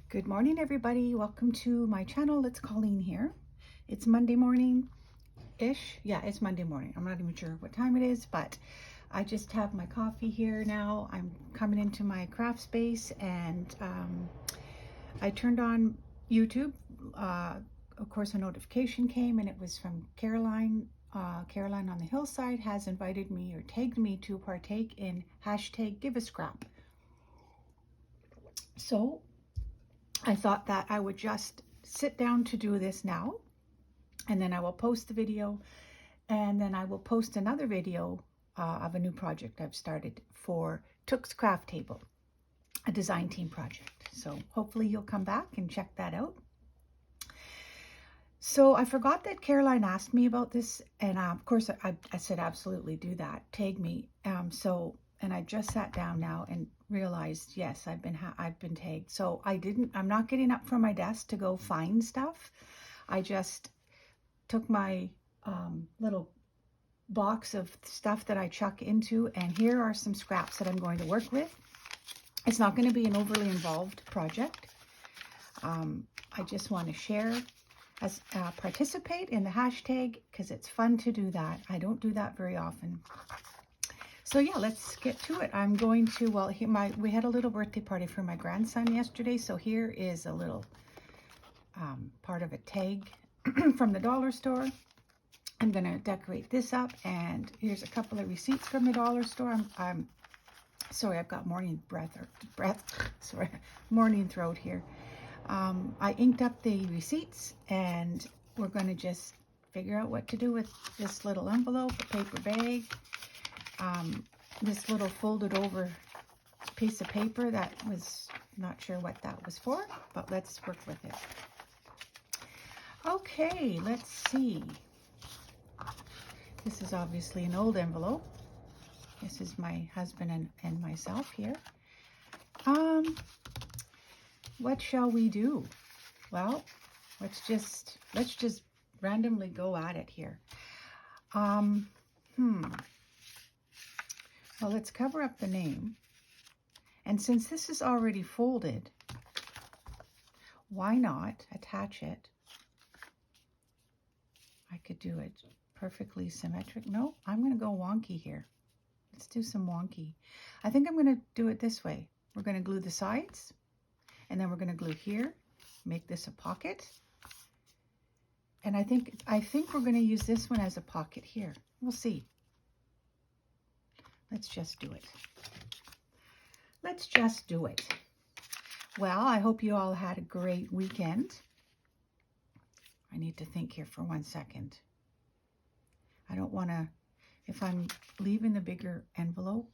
Good morning, everybody. Welcome to my channel. It's Colleen here. It's Monday morning-ish. Yeah, it's Monday morning. I'm not even sure what time it is, but I just have my coffee here now. I'm coming into my craft space, and I turned on YouTube. Of course, a notification came, and it was from Caroline. Caroline on the Hillside has invited me or tagged me to partake in #GiveAScrap. So I thought that I would just sit down to do this now, and then I will post the video, and then I will post another video of a new project I've started for Took's Craft Table, a design team project. So hopefully you'll come back and check that out. So I forgot that Caroline asked me about this, and of course I said absolutely do that, tag me. And I just sat down now and realized, yes, I've been tagged. So I'm not getting up from my desk to go find stuff. I just took my little box of stuff that I chuck into, and here are some scraps that I'm going to work with. It's not going to be an overly involved project. I just want to share, participate in the hashtag, because it's fun to do that. I don't do that very often. So yeah, let's get to it. I'm going to, well, we had a little birthday party for my grandson yesterday, so here is a little part of a tag from the dollar store. I'm gonna decorate this up, and here's a couple of receipts from the dollar store. I'm sorry, I've got morning morning throat here. I inked up the receipts, and we're gonna just figure out what to do with this little envelope, a paper bag. This little folded over piece of paper that was not sure what that was for, but let's work with it. Okay, let's see. This is obviously an old envelope. This is my husband and myself here. What shall we do? Well, let's just randomly go at it here. Well, let's cover up the name. And since this is already folded, why not attach it? I could do it perfectly symmetric. No, I'm going to go wonky here. Let's do some wonky. I think I'm going to do it this way. We're going to glue the sides, and then we're going to glue here, make this a pocket. And I think we're going to use this one as a pocket here. We'll see. Let's just do it. Let's just do it. Well, I hope you all had a great weekend. I need to think here for 1 second. I don't want to, if I'm leaving the bigger envelope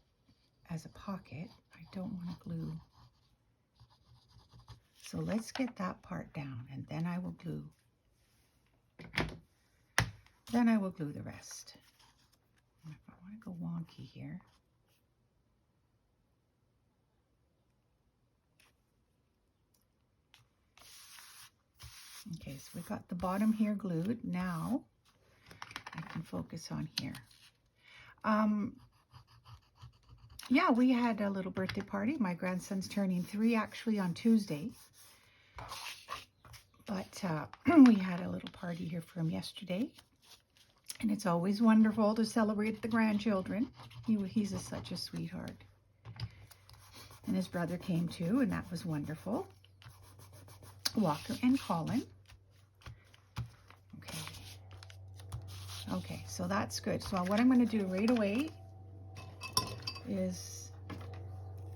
as a pocket, I don't want to glue. So let's get that part down, and then I will glue. Then I will glue the rest. I want to go wonky here. Okay, so we got the bottom here glued. Now I can focus on here. Yeah, we had a little birthday party. My grandson's turning 3 actually on Tuesday. But we had a little party here for him yesterday. And it's always wonderful to celebrate the grandchildren. He's such a sweetheart. And his brother came too, and that was wonderful. Walker and Colin. Okay, so that's good. So what I'm going to do right away is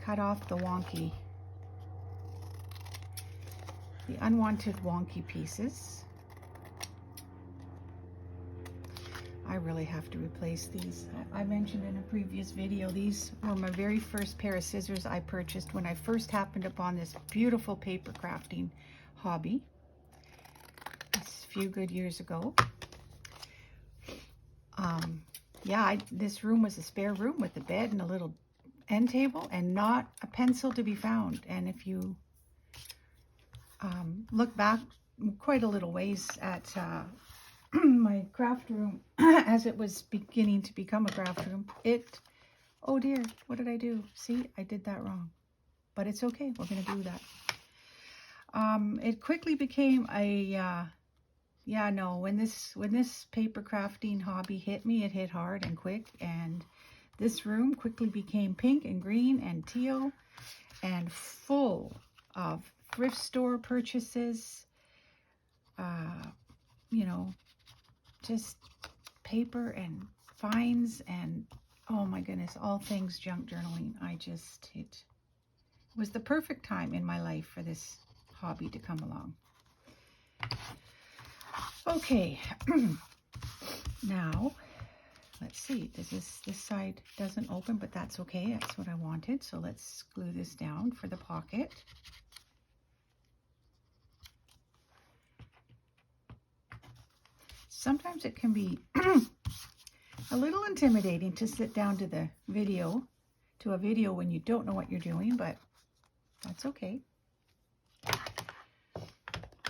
cut off the unwanted wonky pieces. I really have to replace these. I mentioned in a previous video, these were my very first pair of scissors I purchased when I first happened upon this beautiful paper crafting hobby. It's a few good years ago. Yeah, this room was a spare room with a bed and a little end table, and not a pencil to be found. And if you look back quite a little ways at my craft room as it was beginning to become a craft room, oh dear, what did I do? See, I did that wrong, but it's okay. We're going to do that. It quickly became a, yeah, no, when this paper crafting hobby hit me, it hit hard and quick, and this room quickly became pink and green and teal and full of thrift store purchases, you know, just paper and finds and, oh my goodness, all things junk journaling. It was the perfect time in my life for this hobby to come along. Okay, now let's see. This side doesn't open, but that's okay. That's what I wanted. So let's glue this down for the pocket. Sometimes it can be a little intimidating to sit down to a video when you don't know what you're doing, but that's okay.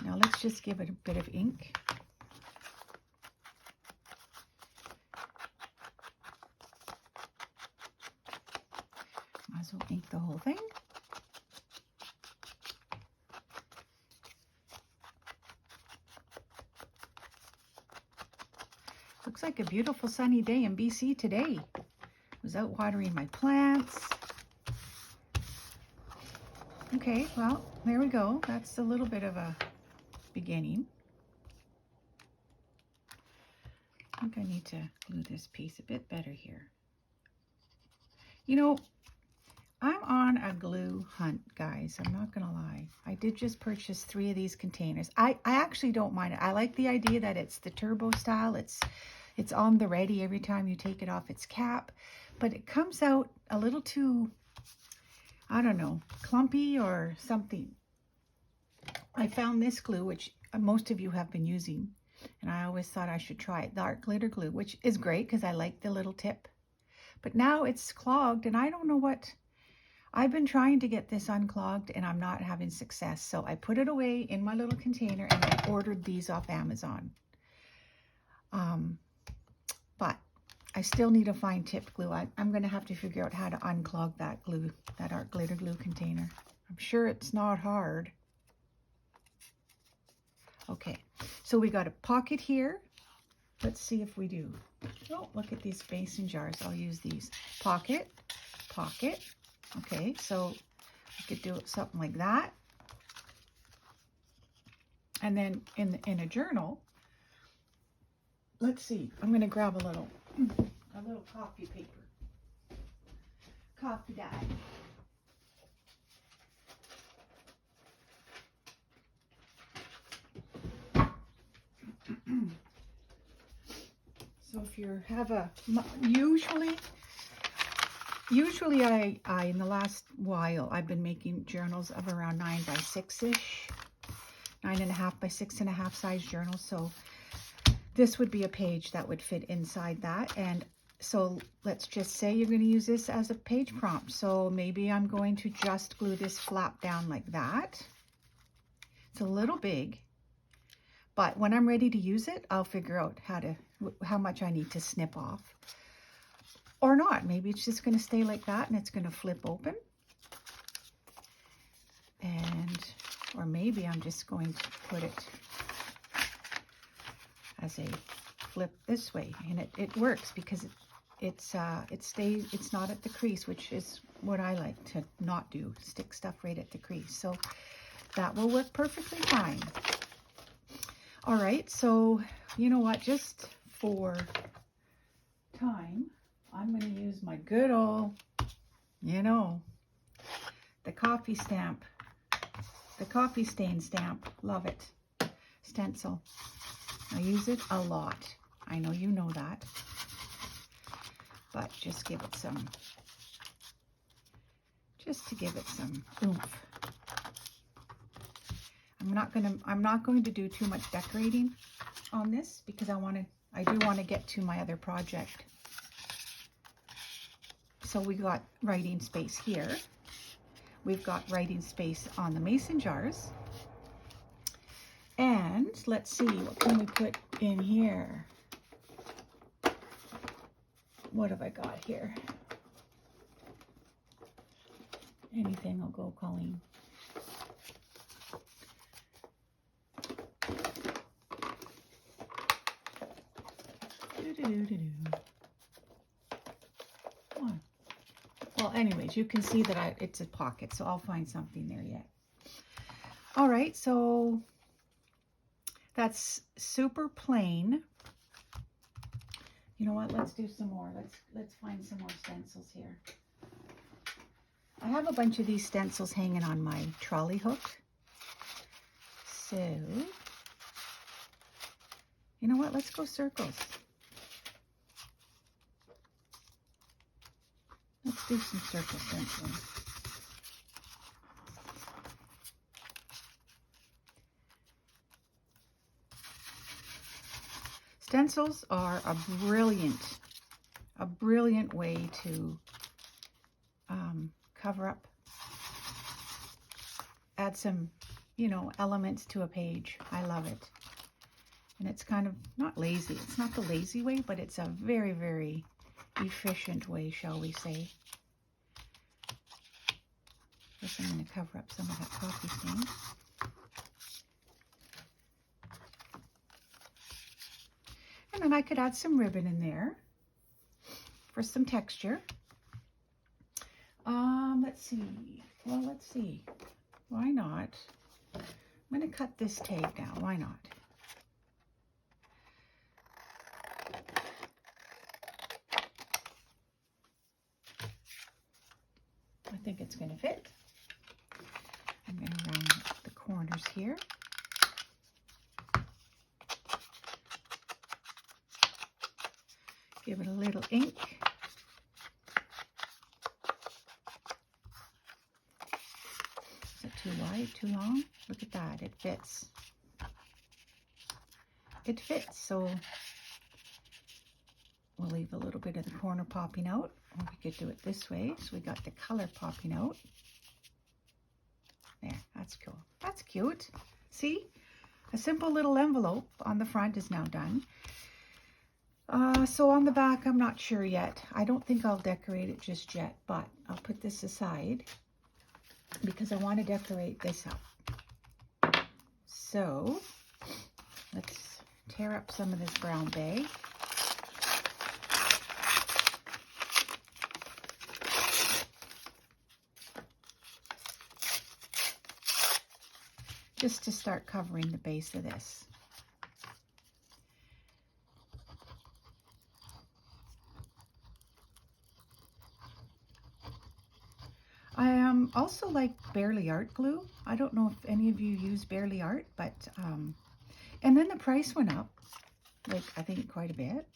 Now let's just give it a bit of ink. Might as well ink the whole thing. Looks like a beautiful sunny day in BC today. I was out watering my plants. Okay, well, there we go. That's a little bit of a beginning. I think I need to glue this piece a bit better here. You know, I'm on a glue hunt, guys. I'm not gonna lie. I did just purchase 3 of these containers. I actually don't mind it. I like the idea that it's the turbo style. It's on the ready every time you take it off its cap, but it comes out a little too, I don't know, clumpy or something. I found this glue, which most of you have been using, and I always thought I should try it. The Art Glitter Glue, which is great because I like the little tip. But now it's clogged, and I don't know what. I've been trying to get this unclogged, and I'm not having success. So I put it away in my little container, and I ordered these off Amazon. But I still need a fine tipped glue. I'm going to have to figure out how to unclog that glue, that Art Glitter Glue container. I'm sure it's not hard. Okay, so we got a pocket here. Let's see if we do. Oh, look at these mason jars. I'll use these. Pocket, pocket. Okay, so we could do something like that. And then in a journal, let's see. I'm going to grab a little coffee paper. Coffee dye. So if you have usually I in the last while I've been making journals of around 9 by 6-ish, 9.5 by 6.5 size journals. So this would be a page that would fit inside that. And so let's just say you're going to use this as a page prompt. So maybe I'm going to just glue this flap down like that. It's a little big, but when I'm ready to use it, I'll figure out how much I need to snip off. Or not. Maybe it's just going to stay like that and it's going to flip open. Or maybe I'm just going to put it as a flip this way, and it works because it's not at the crease, which is what I like to not do, stick stuff right at the crease. So that will work perfectly fine. All right, so you know what, just for time, I'm going to use my good old, the coffee stamp, the coffee stain stamp. Love it. Stencil. I use it a lot. I know you know that. But just give it some, just to give it some oomph. I'm not going to do too much decorating on this because I do want to get to my other project. So we got writing space here. We've got writing space on the mason jars. And let's see, what can we put in here? What have I got here? Anything will go, Colleen. Come on. Well, anyways, you can see that it's a pocket, so I'll find something there yet. All right, so that's super plain. You know what? Let's do some more. Let's find some more stencils here. I have a bunch of these stencils hanging on my trolley hook. So, you know what? Let's go circles. Let's do some circle stenciling. Stencils are a brilliant way to cover up, add some, you know, elements to a page. I love it. And it's kind of not lazy. It's not the lazy way, but it's a very, very efficient way, shall we say. Guess I'm going to cover up some of that coffee stain. And then I could add some ribbon in there for some texture. Let's see. Well, let's see. Why not? I'm going to cut this tag down. Why not? I think it's going to fit. I'm going to round the corners here. Give it a little ink. Is it too wide, too long? Look at that, it fits. It fits, so we'll leave a little bit of the corner popping out. Or we could do it this way, so we got the color popping out. There, that's cool. That's cute. See? A simple little envelope on the front is now done. So on the back, I'm not sure yet. I don't think I'll decorate it just yet, but I'll put this aside because I want to decorate this up. So let's tear up some of this brown bag. Just to start covering the base of this. I also like Barely Art glue. I don't know if any of you use Barely Art, but and then the price went up, like I think quite a bit.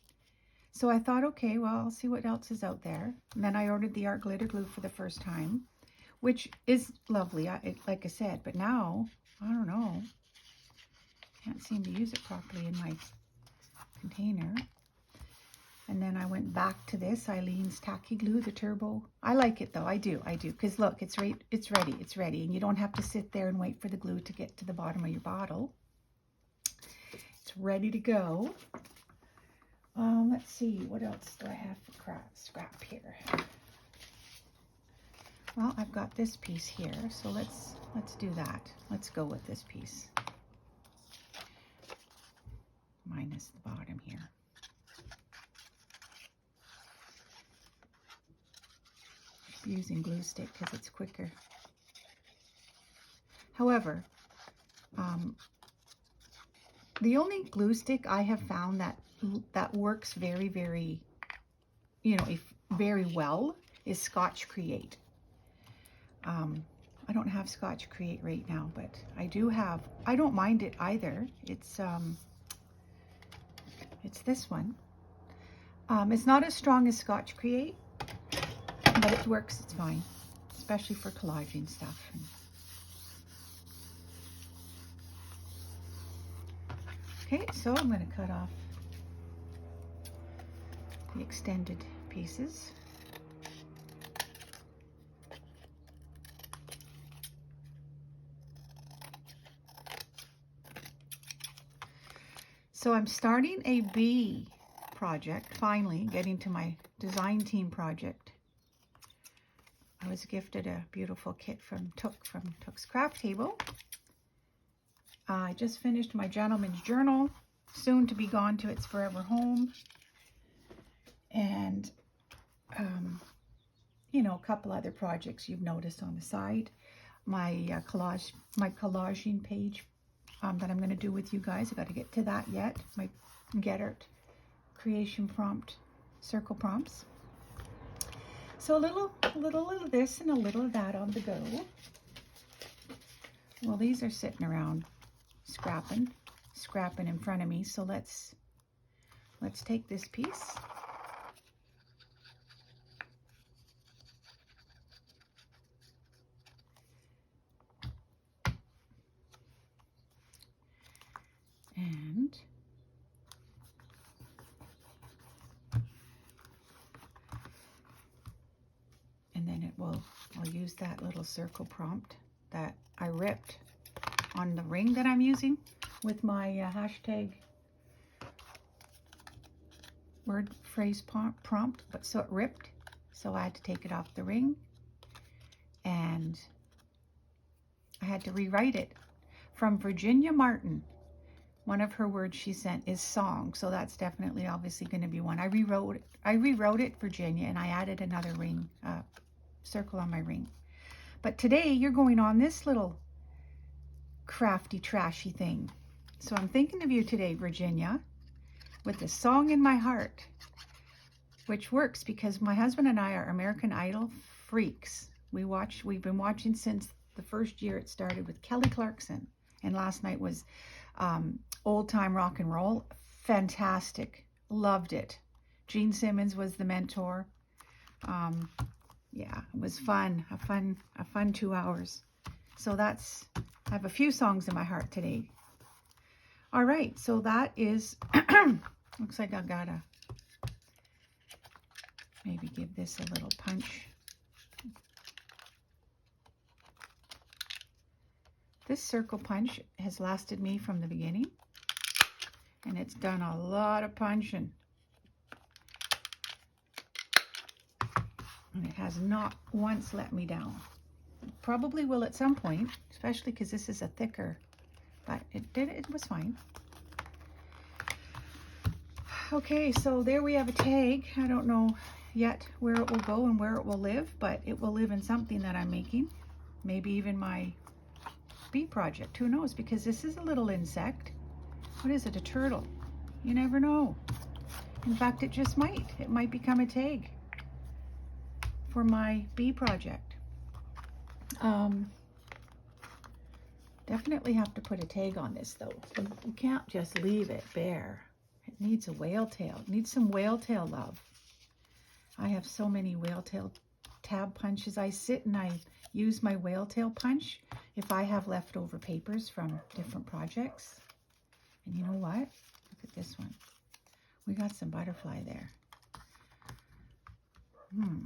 So I thought, okay, well, I'll see what else is out there. And then I ordered the art glitter glue for the first time, which is lovely, like I said. But now, I don't know, can't seem to use it properly in my container. And then I went back to this Eileen's Tacky Glue, the Turbo. I like it though, I do, because look, it's ready, and you don't have to sit there and wait for the glue to get to the bottom of your bottle. It's ready to go. Let's see, what else do I have for scrap here? Well, I've got this piece here, so let's do that. Let's go with this piece. Minus the bottom here. Using glue stick because it's quicker. However, the only glue stick I have found that works very, very, you know, very well is Scotch Create. I don't have Scotch Create right now, but I do have. I don't mind it either. It's this one. It's not as strong as Scotch Create, but it works, it's fine, especially for collaging stuff. Okay, so I'm going to cut off the extended pieces. So I'm starting a bee project, finally getting to my design team project. I was gifted a beautiful kit from Took's Craft Table. I just finished my gentleman's journal, soon to be gone to its forever home. and you know, a couple other projects you've noticed on the side. My collaging page that I'm going to do with you guys. I got to get to that yet. My GedArt creation prompt, circle prompts. So a little of this and a little of that on the go. Well, these are sitting around scrapping in front of me. So let's take this piece. And then I'll use that little circle prompt that I ripped on the ring that I'm using with my hashtag word phrase prompt, but so it ripped, so I had to take it off the ring, and I had to rewrite it. From Virginia Martin, one of her words she sent is song, so that's definitely obviously going to be one. I rewrote it, Virginia, and I added another ring, circle on my ring. But today you're going on this little crafty, trashy thing. So I'm thinking of you today, Virginia, with a song in my heart, which works because my husband and I are American Idol freaks. We've been watching since the first year it started with Kelly Clarkson, and last night was old time rock and roll. Fantastic, loved it. Gene Simmons was the mentor. Yeah, it was fun, a fun 2 hours. So I have a few songs in my heart today. All right, so that is, looks like I've got to maybe give this a little punch. This circle punch has lasted me from the beginning, and it's done a lot of punching. And it has not once let me down. It probably will at some point, especially because this is a thicker, but it was fine. Okay, so there we have a tag. I don't know yet where it will go and where it will live, but it will live in something that I'm making. Maybe even my bee project, who knows, because this is a little insect. What is it, a turtle? You never know. In fact, it might become a tag for my bee project. Definitely have to put a tag on this though. You can't just leave it bare. It needs a whale tail. It needs some whale tail love. I have so many whale tail tab punches. I sit and I use my whale tail punch if I have leftover papers from different projects. And you know what? Look at this one. We got some butterfly there.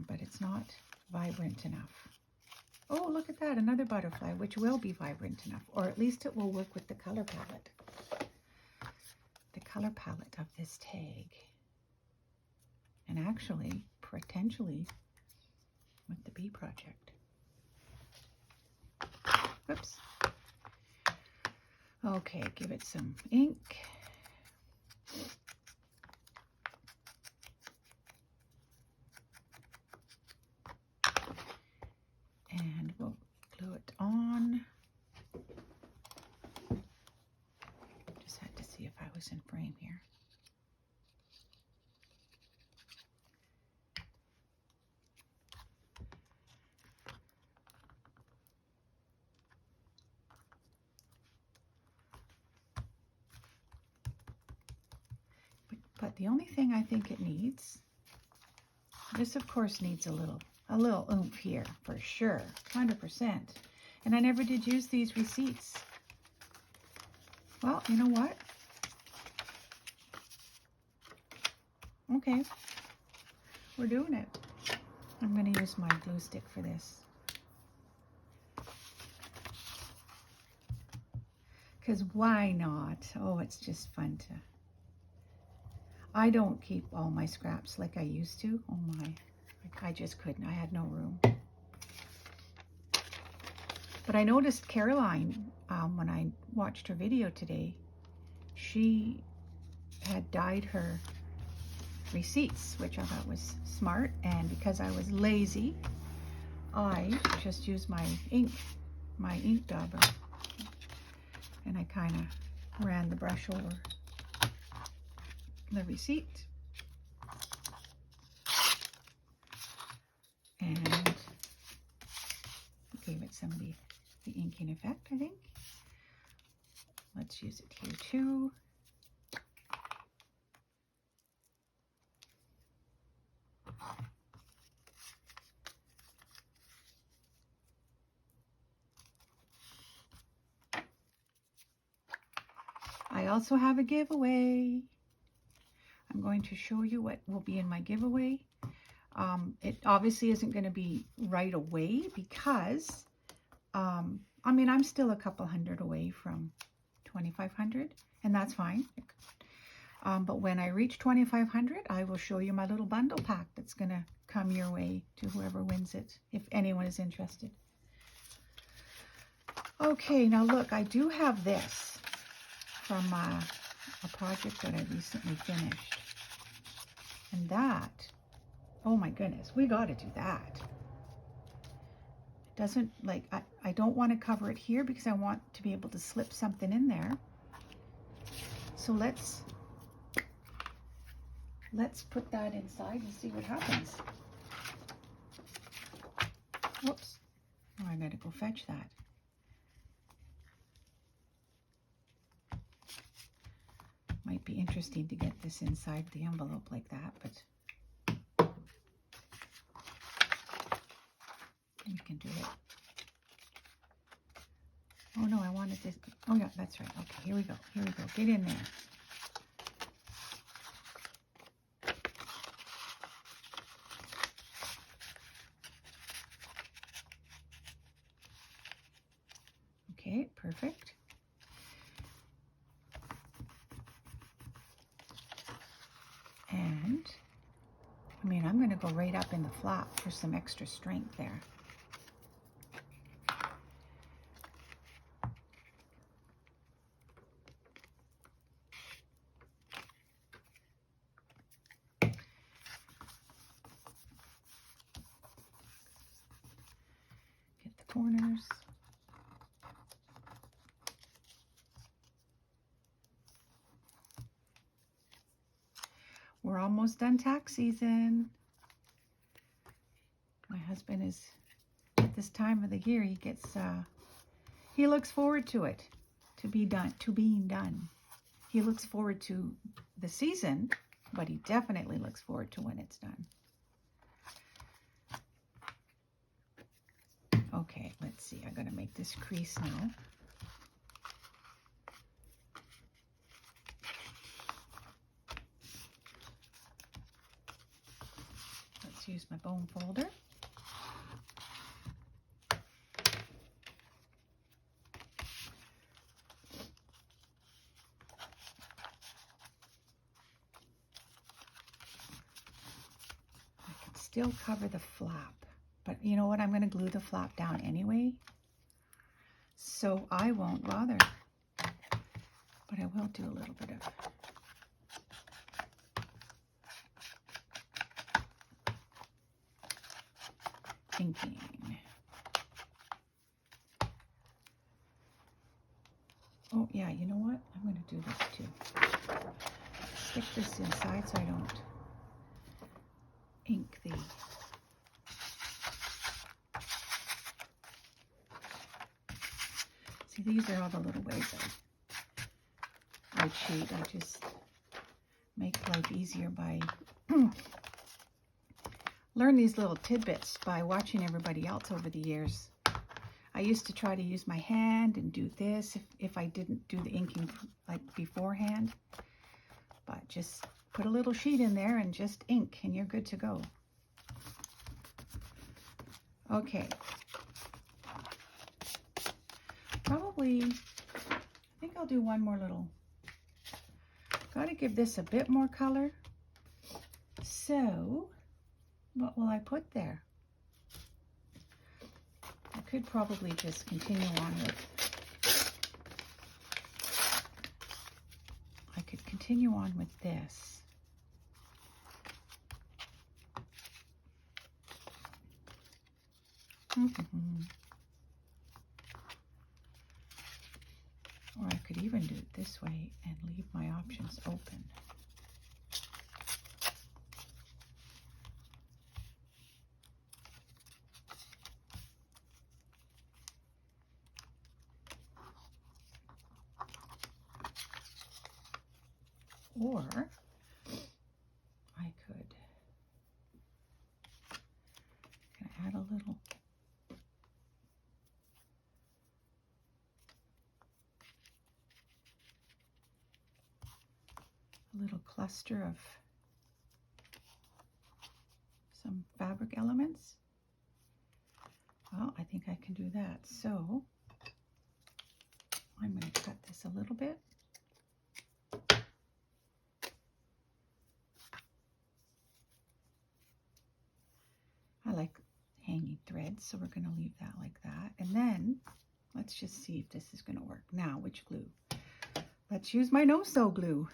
But it's not vibrant enough. Oh, look at that, another butterfly, which will be vibrant enough, or at least it will work with the color palette. The color palette of this tag. And actually, potentially, with the bee project. Whoops. Okay, give it some ink. And we'll glue it on. Just had to see if I was in frame here. But the only thing I think it needs, this of course needs a little oomph here for sure, 100%. And I never did use these receipts. Well, you know what? Okay, we're doing it. I'm going to use my glue stick for this. Because why not? Oh, it's just fun to... I don't keep all my scraps like I used to. Oh my, I just couldn't. I had no room. But I noticed Caroline, when I watched her video today, she had dyed her receipts, which I thought was smart. And because I was lazy, I just used my ink dauber, and I kind of ran the brush over the receipt and gave it some of the inking effect, I think. Let's use it here too. I also have a giveaway. I'm going to show you what will be in my giveaway. It obviously isn't going to be right away because, I mean, I'm still a couple hundred away from 2,500, and that's fine. But when I reach 2,500, I will show you my little bundle pack that's going to come your way to whoever wins it, if anyone is interested. Okay, now look, I do have this from a project that I recently finished. And that, oh my goodness, we got to do that. It doesn't, like, I don't want to cover it here because I want to be able to slip something in there. So let's put that inside and see what happens. Whoops. Oh, I gotta go fetch that. Might be interesting to get this inside the envelope like that, but you can do it. Oh no, I wanted this. Oh yeah, that's right. Okay, here we go. Here we go. Get in there. Okay, perfect. And, I mean, I'm going to go right up in the flap for some extra strength there. Get the corners. We're almost done tax season. My husband is, at this time of the year, he gets, he looks forward to it, to being done. He looks forward to the season, but he definitely looks forward to when it's done. Okay, let's see. I gotta make this crease now. Use my bone folder. I can still cover the flap, but you know what? I'm going to glue the flap down anyway, so I won't bother. But I will do a little bit of inking. Oh yeah, you know what? I'm going to do this too. Stick this inside so I don't ink the see, these are all the little ways I cheat. I just make life easier by learn these little tidbits by watching everybody else over the years. I used to try to use my hand and do this if I didn't do the inking like beforehand. But just put a little sheet in there and just ink and you're good to go. Okay. Probably, I think I'll do one more little. Got to give this a bit more color. So, what will I put there? I could probably just continue on with, I could continue on with this. Or I could even do it this way and leave my options open. Or I could add a little cluster of some fabric elements. Well, I think I can do that. So I'm going to cut this a little bit. I like hanging threads, so we're going to leave that like that. And then let's just see if this is going to work. Now, which glue? Let's use my no-sew glue.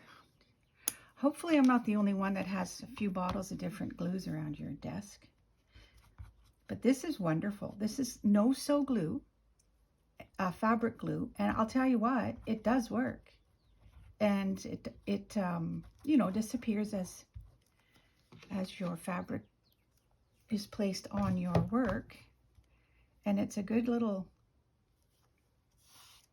Hopefully I'm not the only one that has a few bottles of different glues around your desk. But this is wonderful. This is no-sew glue, fabric glue, and I'll tell you what, it does work. And it you know, disappears as your fabric is placed on your work, and it's a good little,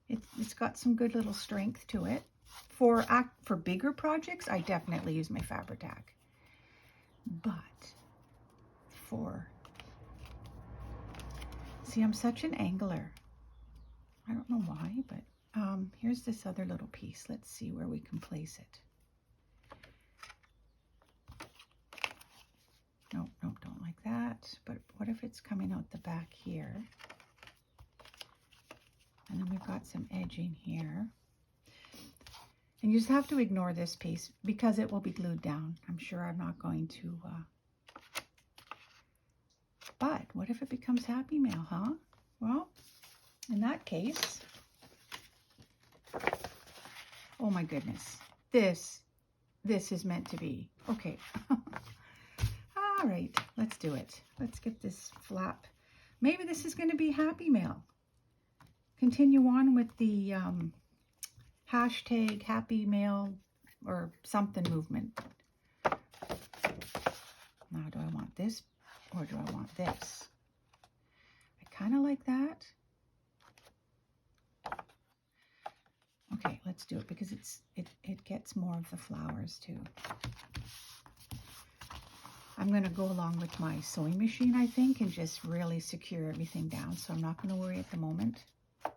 it's got some good little strength to it. For bigger projects, I definitely use my Fabri-Tac, but see, I'm such an angler. I don't know why, but here's this other little piece. Let's see where we can place it. Nope, nope, don't like that. But what if it's coming out the back here? And then we've got some edging here. And you just have to ignore this piece because it will be glued down. I'm sure I'm not going to. But what if it becomes Happy Mail, huh? Well, in that case, oh my goodness, this is meant to be. Okay. All right, let's do it. Let's get this flap. Maybe this is going to be Happy Mail. Continue on with the hashtag Happy Mail or something movement. Now, do I want this or do I want this? I kind of like that. Okay, let's do it because it gets more of the flowers too. I'm going to go along with my sewing machine, I think, and just really secure everything down. So I'm not going to worry at the moment. But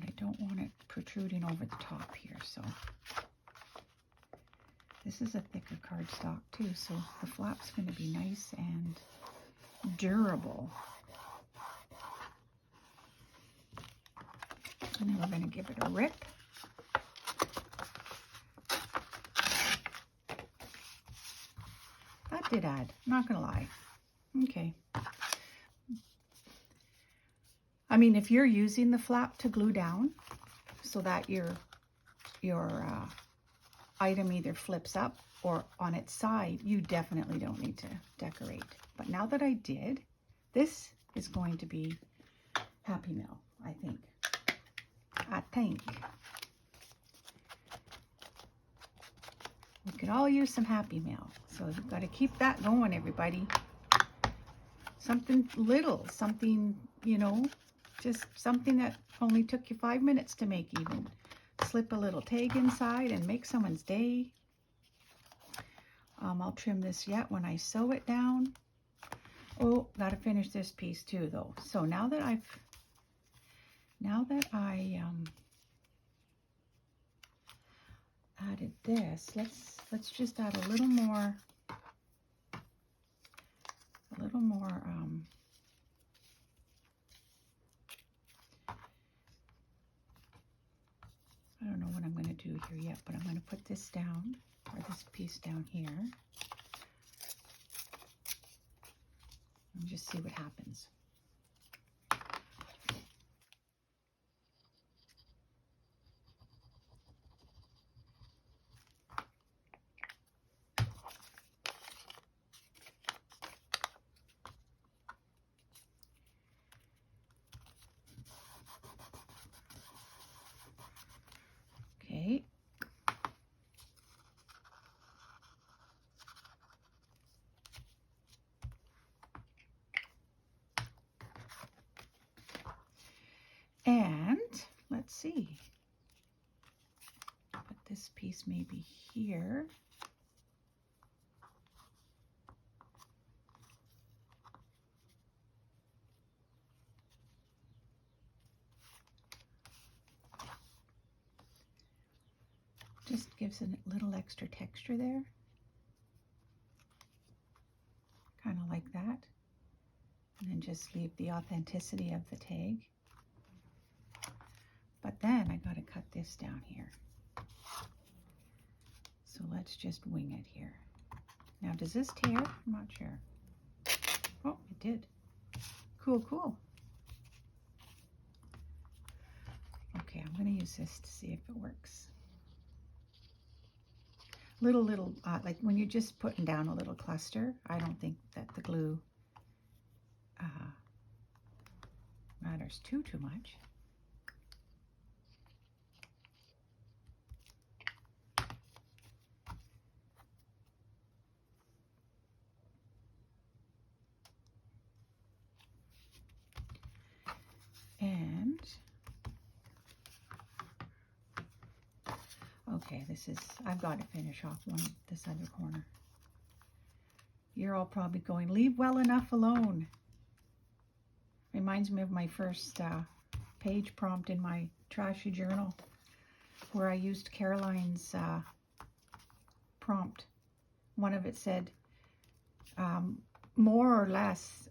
I don't want it protruding over the top here. So this is a thicker cardstock too. So the flap's going to be nice and durable. And then we're going to give it a rip. That did add, not going to lie. Okay. I mean, if you're using the flap to glue down so that your item either flips up or on its side, you definitely don't need to decorate. But now that I did, this is going to be Happy Mail, I think. We could all use some Happy Mail. So you've got to keep that going, everybody. Something little, something, you know, just something that only took you 5 minutes to make even. Slip a little tag inside and make someone's day. I'll trim this yet when I sew it down. Oh, got to finish this piece too, though. So now that I added this, let's just add a little more I don't know what I'm going to do here yet, but I'm going to put this down, or this piece down here, and just see what happens. see. Put this piece maybe here. Just gives a little extra texture there. Kind of like that. And then just leave the authenticity of the tag. But then I got to cut this down here. So let's just wing it here. Now, does this tear? I'm not sure. Oh, it did. Cool, cool. Okay, I'm going to use this to see if it works. Little, like when you're just putting down a little cluster, I don't think that the glue matters too much. And okay, I've got to finish off this other corner. You're all probably going, leave well enough alone. Reminds me of my first page prompt in my trashy journal, where I used Caroline's prompt. One of it said, more or less.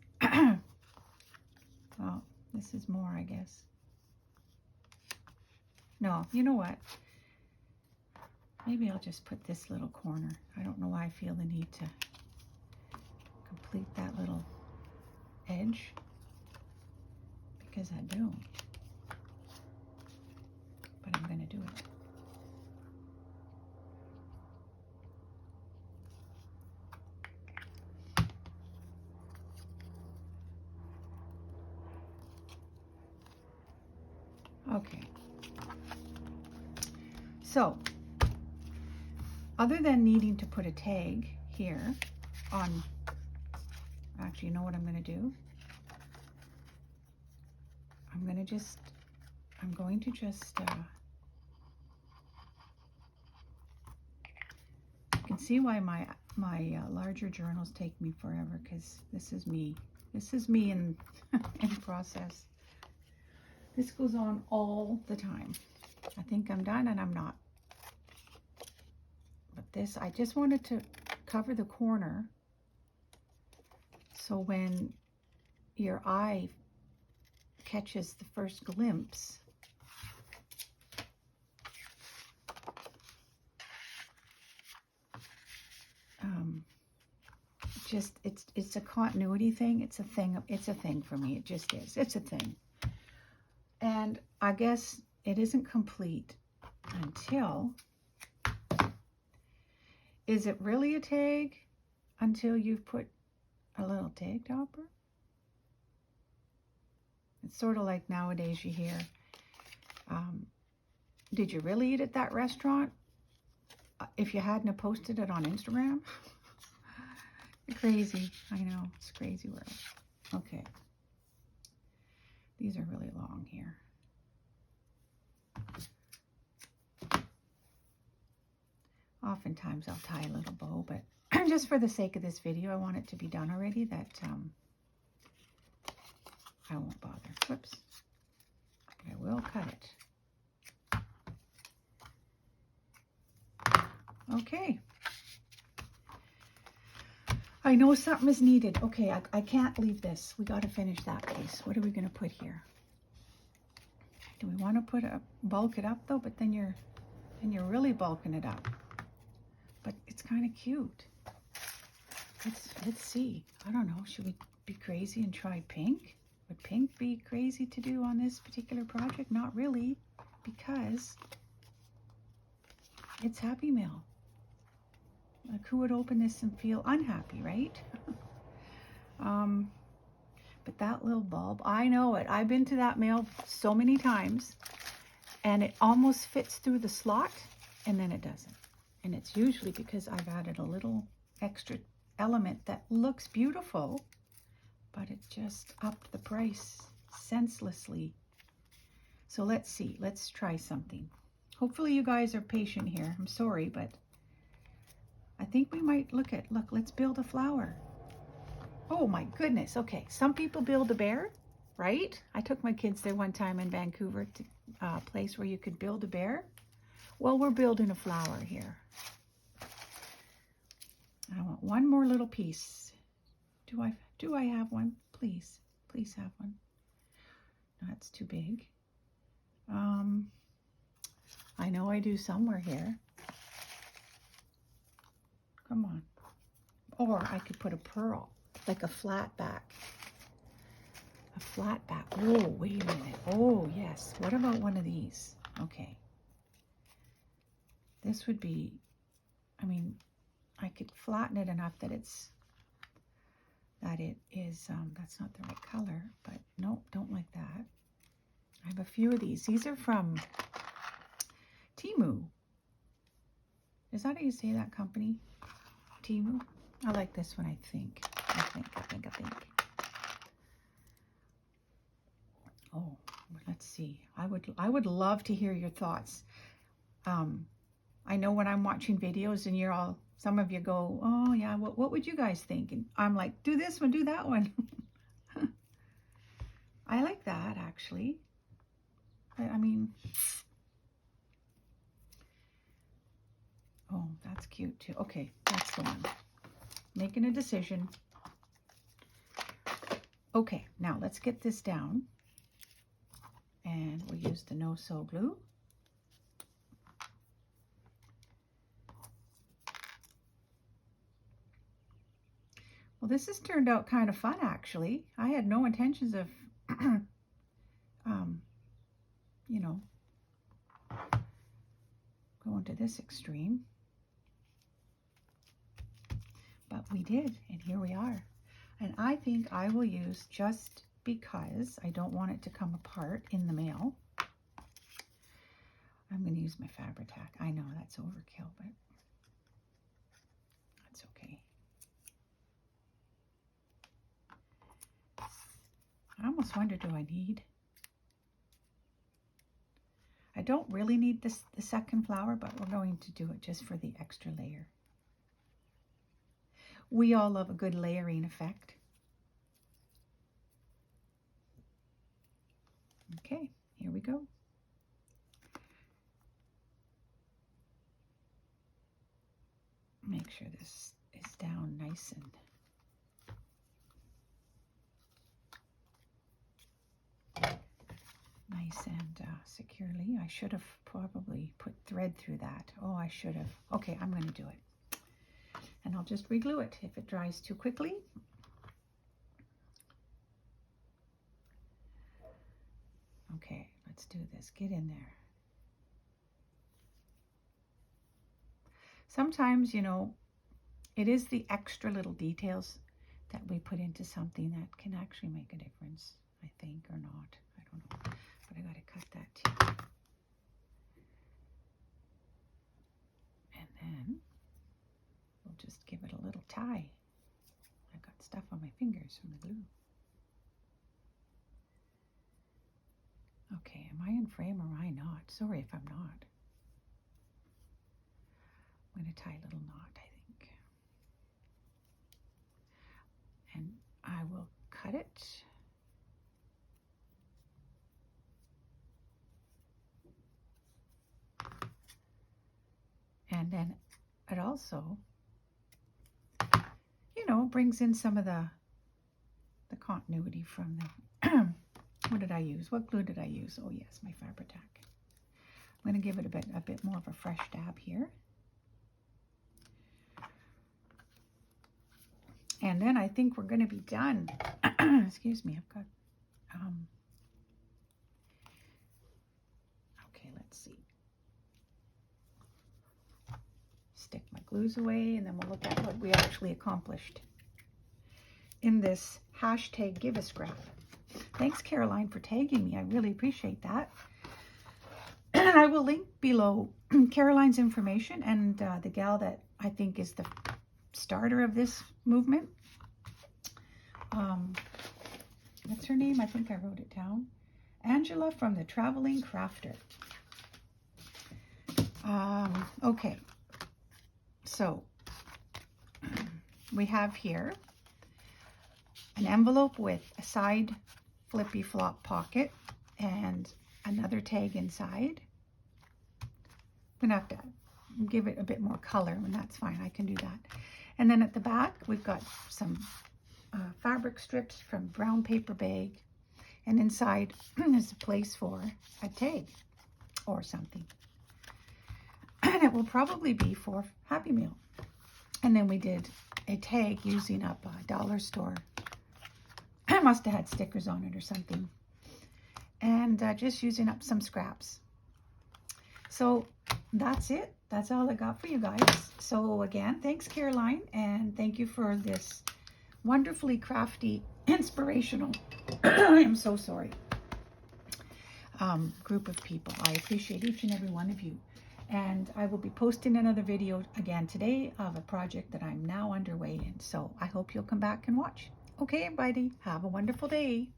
Well, this is more, I guess. No, you know what? Maybe I'll just put this little corner. I don't know why I feel the need to complete that little edge, because I don't. But I'm going to do it. Okay. So, other than needing to put a tag here on, actually, you know what I'm going to do? I'm going to just you can see why my larger journals take me forever, because this is me in in process. This goes on all the time. I think I'm done and I'm not. But this, I just wanted to cover the corner so when your eye catches the first glimpse, it's a continuity thing. It's a thing for me. It just is. It's a thing. And I guess it isn't complete until, is it really a tag until you've put a little tag topper? It's sort of like nowadays you hear, did you really eat at that restaurant if you hadn't have posted it on Instagram? Crazy. I know, it's a crazy world. Okay. These are really long here. Oftentimes I'll tie a little bow, but just for the sake of this video, I want it to be done already, that I won't bother. Whoops. I will cut it. Okay. I know something is needed. Okay, I can't leave this. We got to finish that piece. What are we going to put here? Do we want to bulk it up though? But then you're really bulking it up. But it's kind of cute. Let's see. I don't know. Should we be crazy and try pink? Would pink be crazy to do on this particular project? Not really, because it's Happy Mail. Like, who would open this and feel unhappy, right? But that little bulb, I know it. I've been to that mail so many times, and it almost fits through the slot, and then it doesn't. And it's usually because I've added a little extra element that looks beautiful, but it's just upped the price senselessly. So let's see. Let's try something. Hopefully you guys are patient here. I'm sorry, but I think we might look, let's build a flower. Oh my goodness. Okay. Some people build a bear, right? I took my kids there one time in Vancouver to a place where you could build a bear. Well, we're building a flower here. I want one more little piece. Do I have one? Please have one. No, that's too big. I know I do somewhere here. Come on. Or I could put a pearl, like a flat back. A flat back. Oh, wait a minute. Oh, yes. What about one of these? Okay. This would be, I mean, I could flatten it enough that it is, that's not the right color, but no, don't like that. I have a few of these. These are from Temu. Is that how you say that company? Temu? I like this one, I think. I think. Oh, let's see. I would love to hear your thoughts. I know when I'm watching videos and you're all, some of you go, oh yeah, what would you guys think? And I'm like, do this one, do that one. I like that actually. I mean, oh, that's cute too. Okay, that's the one. Making a decision. Okay, now let's get this down. And we'll use the no-sew glue. Well, this has turned out kind of fun, actually. I had no intentions of, you know, going to this extreme. But we did, and here we are. And I think I will use, just because I don't want it to come apart in the mail, I'm going to use my Fabri-Tac. I know that's overkill, but that's okay. I almost wonder, do I need? I don't really need the second flower, but we're going to do it just for the extra layer. We all love a good layering effect. Okay, here we go. Make sure this is down nice and securely. I should have probably put thread through that. Oh, I should have. Okay, I'm going to do it. And I'll just reglue it if it dries too quickly. Okay, let's do this. Get in there. Sometimes, you know, it is the extra little details that we put into something that can actually make a difference, I think, or not. I don't know. But I got to cut that too. And then we'll just give it a little tie. I got stuff on my fingers from the glue. Okay, am I in frame or am I not? Sorry if I'm not. I'm going to tie a little knot, I think. And I will cut it. And then it also, you know, brings in some of the continuity from the, what did I use? What glue did I use? Oh yes, my Fabri-Tac. I'm going to give it a bit more of a fresh dab here. And then I think we're going to be done. Excuse me, I've got, okay, let's see. Stick my glues away, and then we'll look at what we actually accomplished in this hashtag Give a Scrap. Thanks, Caroline, for tagging me. I really appreciate that. And I will link below Caroline's information and the gal that I think is the starter of this movement. What's her name? I think I wrote it down. Angela from the Traveling Crafter. Okay, so we have here an envelope with a side flippy flop pocket and another tag inside. I'm gonna have to give it a bit more color, and that's fine, I can do that. And then at the back we've got some fabric strips from brown paper bag, and inside is a place for a tag or something. And it will probably be for Happy Meal. And then we did a tag using up a dollar store. I must have had stickers on it or something. And just using up some scraps. So that's it. That's all I got for you guys. So again, thanks Caroline, and thank you for this wonderfully crafty, inspirational, I'm so sorry, group of people. I appreciate each and every one of you. And I will be posting another video again today of a project that I'm now underway in. So I hope you'll come back and watch. Okay, everybody, have a wonderful day.